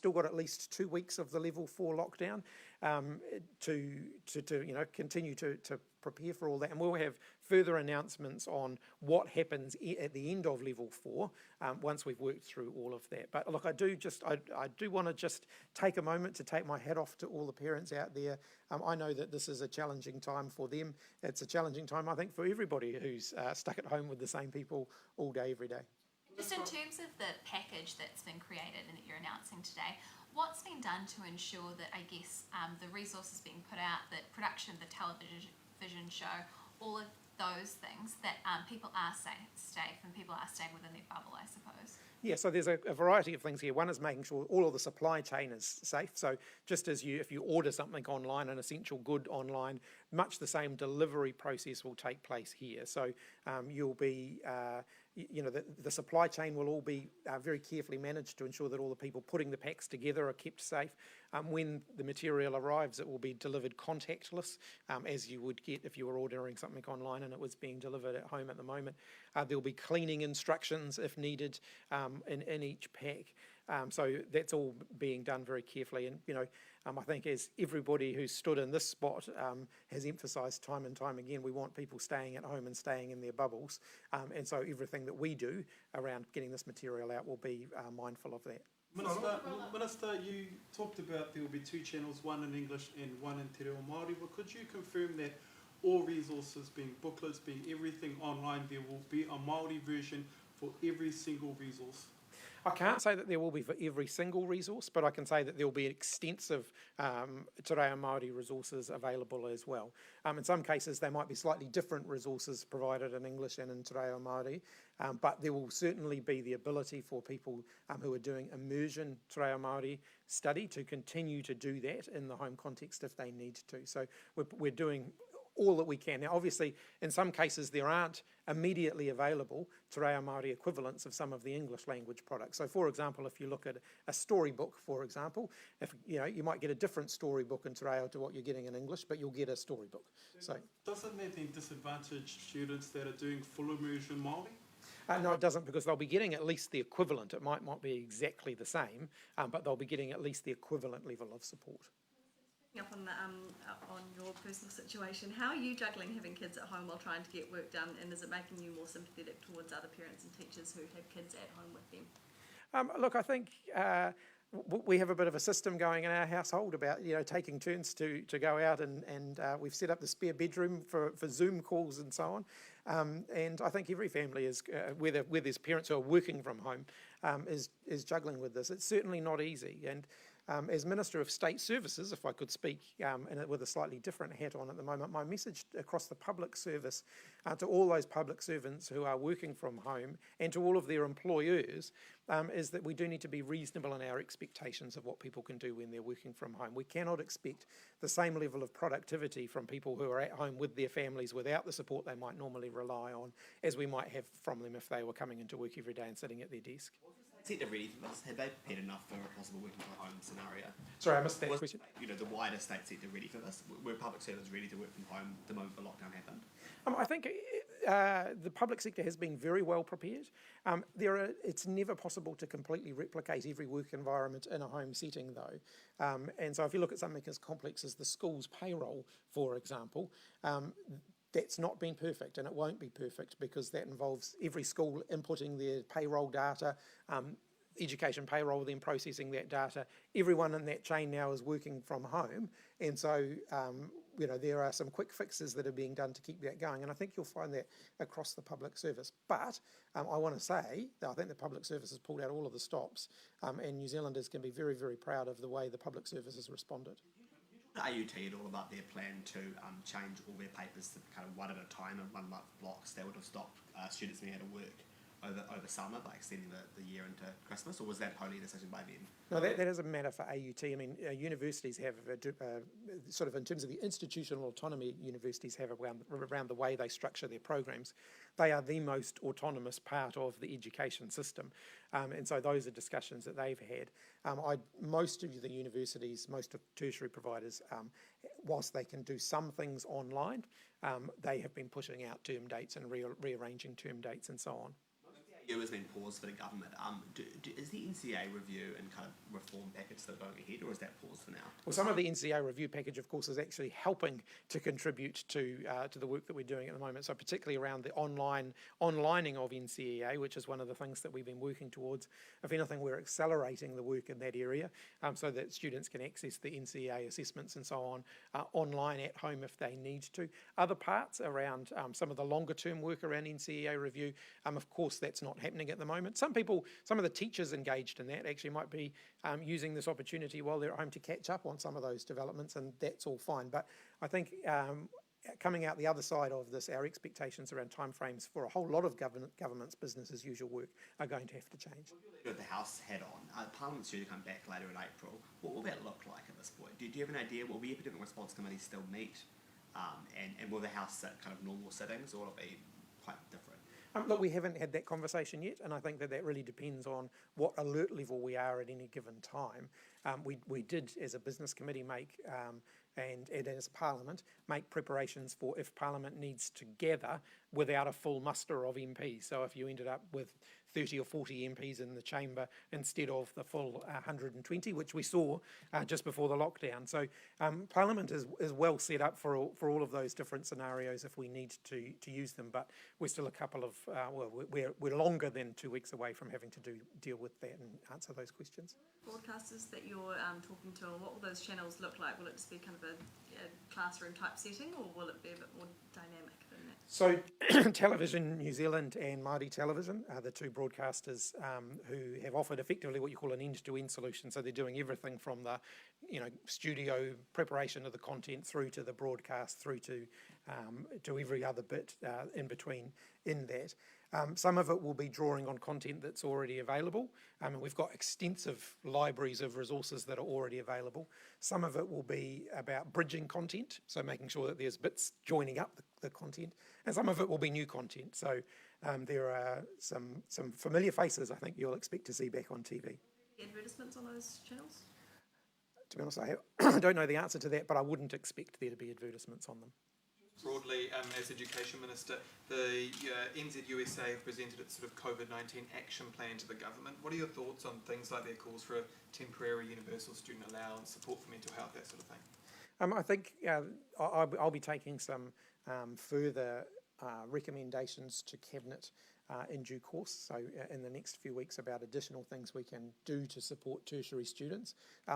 still got at least 2 weeks of the level 4 lockdown to continue to prepare for all that, and we'll have further announcements on what happens at the end of level 4 once we've worked through all of that. But look, I do want to just take a moment to take my hat off to all the parents out there. I know that this is a challenging time for them. It's a challenging time, I think, for everybody who's stuck at home with the same people all day, every day. Just in terms of the package that's been created and that you're announcing today, what's been done to ensure that, I guess, the resources being put out, that production of the television show, all of those things, that people are safe and people are staying within their bubble, I suppose? Yeah, so there's a variety of things here. One is making sure all of the supply chain is safe. So just as if you order something online, an essential good online, much the same delivery process will take place here. So you'll be, the supply chain will all be very carefully managed to ensure that all the people putting the packs together are kept safe. When the material arrives, it will be delivered contactless, as you would get if you were ordering something online and it was being delivered at home at the moment. There'll be cleaning instructions if needed in each pack. So that's all being done very carefully. And, I think as everybody who's stood in this spot has emphasised time and time again, we want people staying at home and staying in their bubbles. And so everything that we do around getting this material out will be mindful of that. Minister, you talked about there will be 2 channels, one in English and one in Te Reo Māori. But could you confirm that all resources, being booklets, being everything online, there will be a Māori version for every single resource? I can't say that there will be for every single resource, but I can say that there will be extensive Te Reo Māori resources available as well. In some cases, they might be slightly different resources provided in English and in Te Reo Māori, but there will certainly be the ability for people who are doing immersion Te Reo Māori study to continue to do that in the home context if they need to. So we're doing all that we can. Now, obviously, in some cases, there aren't immediately available Te Reo Māori equivalents of some of the English language products. So, for example, if you look at a storybook, for example, if you might get a different storybook in Te Reo to what you're getting in English, but you'll get a storybook. So, doesn't that then disadvantage students that are doing full immersion Māori? No, it doesn't, because they'll be getting at least the equivalent. It might not be exactly the same, but they'll be getting at least the equivalent level of support. Up on your personal situation, how are you juggling having kids at home while trying to get work done, and is it making you more sympathetic towards other parents and teachers who have kids at home with them? Look, I think we have a bit of a system going in our household about taking turns to go out and we've set up the spare bedroom for Zoom calls and so on. And I think every family is, where there's parents who are working from home, is juggling with this. It's certainly not easy. And as Minister of State Services, if I could speak with a slightly different hat on at the moment, my message across the public service to all those public servants who are working from home and to all of their employers is that we do need to be reasonable in our expectations of what people can do when they're working from home. We cannot expect the same level of productivity from people who are at home with their families without the support they might normally rely on as we might have from them if they were coming into work every day and sitting at their desk. Is it ready for this? Have they prepared enough for a possible working from home scenario? Sorry, I missed that question. The wider state sector ready for this? Were public servants ready to work from home the moment the lockdown happened? I think the public sector has been very well prepared. It's never possible to completely replicate every work environment in a home setting, though. And so if you look at something as complex as the school's payroll, for example, that's not been perfect, and it won't be perfect because that involves every school inputting their payroll data, education payroll then processing that data. Everyone in that chain now is working from home, and so there are some quick fixes that are being done to keep that going, and I think you'll find that across the public service. But I want to say that I think the public service has pulled out all of the stops, and New Zealanders can be very, very proud of the way the public service has responded. AUT at all about their plan to change all their papers to kind of one at a time in 1 month blocks that would have stopped students being able to work over summer by extending the year into Christmas, or was that wholly a decision by them? No, that is a matter for AUT. I mean, universities have, sort of in terms of the institutional autonomy universities have around the way they structure their programs, they are the most autonomous part of the education system. And so those are discussions that they've had. Most of the universities, most of tertiary providers, whilst they can do some things online, they have been pushing out term dates and rearranging term dates and so on. Has been paused for the government. Is the NCA review and kind of reform package still going ahead, or is that paused for now? Well, some of the NCA review package, of course, is actually helping to contribute to the work that we're doing at the moment. So particularly around the onlining of NCEA, which is one of the things that we've been working towards. If anything, we're accelerating the work in that area so that students can access the NCEA assessments and so on online at home if they need to. Other parts around some of the longer term work around NCEA review, of course, that's not happening at the moment. Some of the teachers engaged in that actually might be using this opportunity while they're at home to catch up on some of those developments, and that's all fine. But I think coming out the other side of this, our expectations around timeframes for a whole lot of government's business as usual work are going to have to change. With the House head on, Parliament's due to come back later in April. What will that look like at this point? Do you have an idea? Will the Epidemic Response Committee still meet? And will the House sit kind of normal sittings, or will it be quite different? Look, we haven't had that conversation yet, and I think that really depends on what alert level we are at any given time. We did, as a business committee, and as Parliament, make preparations for if Parliament needs to gather without a full muster of MPs. So if you ended up with 30 or 40 MPs in the chamber instead of the full 120, which we saw just before the lockdown. So Parliament is well set up for all of those different scenarios if we need to use them, but we're still a couple of, we're longer than 2 weeks away from having to deal with that and answer those questions. Broadcasters that you're talking to, what will those channels look like? Will it just be kind of a classroom type setting, or will it be a bit more dynamic than that? So Television New Zealand and Māori Television are the two broadcasters who have offered effectively what you call an end-to-end solution. So they're doing everything from the studio preparation of the content through to the broadcast, through to every other bit in between in that. Some of it will be drawing on content that's already available. And we've got extensive libraries of resources that are already available. Some of it will be about bridging content, so making sure that there's bits joining up the content. And some of it will be new content. So there are some familiar faces I think you'll expect to see back on TV. Advertisements on those channels? To be honest, I don't know the answer to that, but I wouldn't expect there to be advertisements on them. Broadly, as Education Minister, the NZUSA have presented its sort of COVID-19 action plan to the government. What are your thoughts on things like their calls for a temporary universal student allowance, support for mental health, that sort of thing? I think I'll be taking some further recommendations to Cabinet in due course, so in the next few weeks, about additional things we can do to support tertiary students.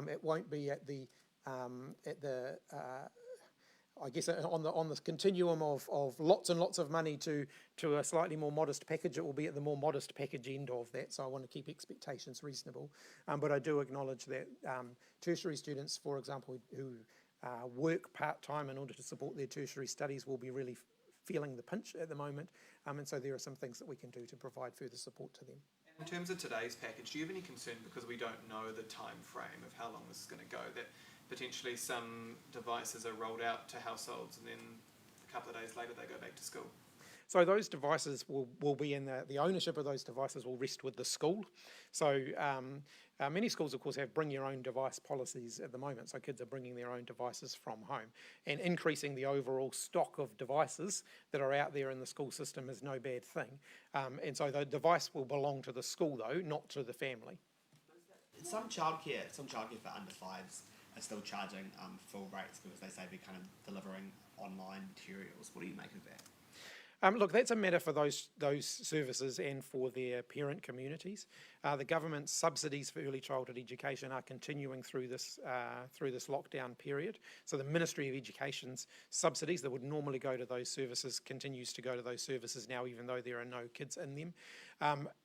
It won't be at the I guess on the continuum of lots and lots of money to a slightly more modest package. It will be at the more modest package end of that, so I want to keep expectations reasonable. But I do acknowledge that tertiary students, for example, who work part-time in order to support their tertiary studies will be really feeling the pinch at the moment, and so there are some things that we can do to provide further support to them. In terms of today's package, do you have any concern, because we don't know the time frame of how long this is going to go, that potentially some devices are rolled out to households and then a couple of days later they go back to school? So those devices will be in the ownership of those devices will rest with the school. So many schools, of course, have bring your own device policies at the moment. So kids are bringing their own devices from home, and increasing the overall stock of devices that are out there in the school system is no bad thing. And so the device will belong to the school, though, not to the family. Some childcare for under fives are still charging full rates because they say they're kind of delivering online materials. What do you make of that? Look, that's a matter for those services and for their parent communities. The government's subsidies for early childhood education are continuing through this lockdown period. So the Ministry of Education's subsidies that would normally go to those services continues to go to those services now, even though there are no kids in them.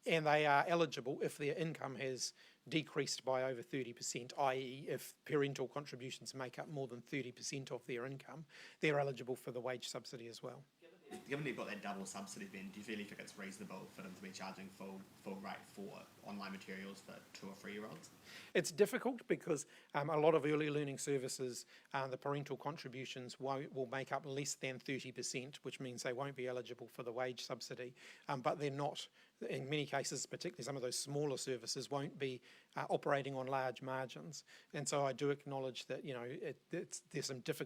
And they are eligible if their income has decreased by over 30%, i.e. if parental contributions make up more than 30% of their income, they're eligible for the wage subsidy as well. Given you've got that double subsidy, then do you really think it's reasonable for them to be charging full rate for online materials for 2 or 3 year olds? It's difficult because a lot of early learning services, the parental contributions will make up less than 30%, which means they won't be eligible for the wage subsidy, but they're not. In many cases, particularly some of those smaller services, won't be operating on large margins. And so I do acknowledge that there's some difficulty